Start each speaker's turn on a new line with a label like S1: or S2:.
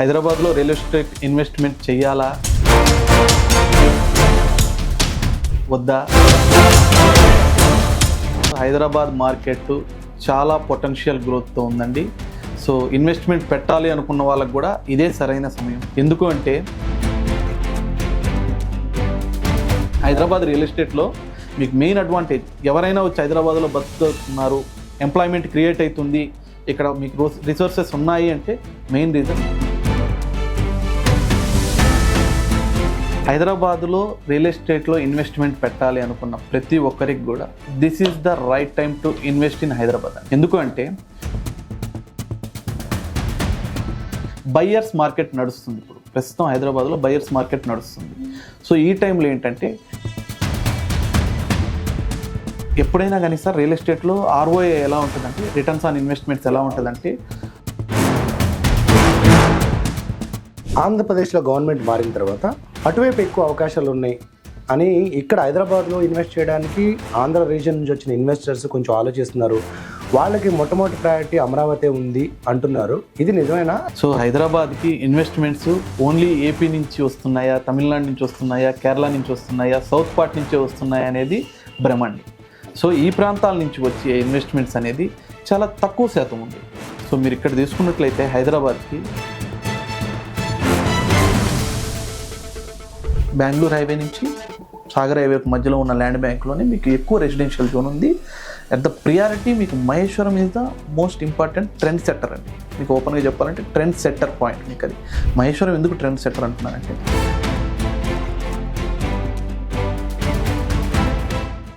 S1: హైదరాబాద్లో real estate investment చేయాలా వద్దా? హైదరాబాద్ మార్కెట్ చాలా పొటెన్షియల్ గ్రోత్తో ఉందండి. సో ఇన్వెస్ట్మెంట్ పెట్టాలి అనుకున్న వాళ్ళకు కూడా ఇదే సరైన సమయం. ఎందుకు అంటే హైదరాబాద్ రియల్ ఎస్టేట్లో మీకు మెయిన్ అడ్వాంటేజ్, ఎవరైనా వచ్చి హైదరాబాద్లో బతుకుతున్నారు, ఎంప్లాయ్మెంట్ క్రియేట్ అవుతుంది, ఇక్కడ మీకు రిసోర్సెస్ ఉన్నాయి అంటే మెయిన్ రీజన్ హైదరాబాద్లో రియల్ ఎస్టేట్లో ఇన్వెస్ట్మెంట్ పెట్టాలి అనుకున్న ప్రతి ఒక్కరికి కూడా this is the right time to invest in Hyderabad. ఎందుకు అంటే బయ్యర్స్ మార్కెట్ నడుస్తుంది. ఇప్పుడు ప్రస్తుతం హైదరాబాద్లో బయ్యర్స్ మార్కెట్ నడుస్తుంది. సో ఈ టైంలో ఏంటంటే ఎప్పుడైనా కానీ సార్ రియల్ ఎస్టేట్లో ROI ఎలా ఉంటుందంటే, రిటర్న్స్ ఆన్ ఇన్వెస్ట్మెంట్స్ ఎలా ఉంటుందంటే,
S2: ఆంధ్రప్రదేశ్లో గవర్నమెంట్ మారిన తర్వాత అటువైపు ఎక్కువ అవకాశాలు ఉన్నాయి అని ఇక్కడ హైదరాబాద్లో ఇన్వెస్ట్ చేయడానికి ఆంధ్ర రీజన్ నుంచి వచ్చిన ఇన్వెస్టర్స్ కొంచెం ఆలోచిస్తున్నారు. వాళ్ళకి మొట్టమొదటి ప్రయారిటీ అమరావతి ఉంది అంటున్నారు. ఇది నిజమేనా?
S1: సో హైదరాబాద్కి ఇన్వెస్ట్మెంట్స్ ఓన్లీ ఏపీ నుంచి వస్తున్నాయా, తమిళనాడు నుంచి వస్తున్నాయా, కేరళ నుంచి వస్తున్నాయా, సౌత్ పార్ట్ నుంచే వస్తున్నాయా అనేది భ్రమండి. సో ఈ ప్రాంతాల నుంచి వచ్చే ఇన్వెస్ట్మెంట్స్ అనేది చాలా తక్కువ శాతం ఉంది. సో మీరు ఇక్కడ తీసుకున్నట్లయితే హైదరాబాద్కి బెంగళూరు హైవే నుంచి సాగర్ హైవేకి మధ్యలో ఉన్న ల్యాండ్ బ్యాంక్లోనే మీకు ఎక్కువ రెసిడెన్షియల్ జోన్ ఉంది. అట్ ద ప్రియారిటీ మీకు Maheshwaram is the most important trend setter అండి. మీకు ఓపెన్గా చెప్పాలంటే ట్రెండ్ సెట్టర్ పాయింట్ మీకు అది. మహేశ్వరం ఎందుకు ట్రెండ్ సెట్టర్ అంటున్నారంటే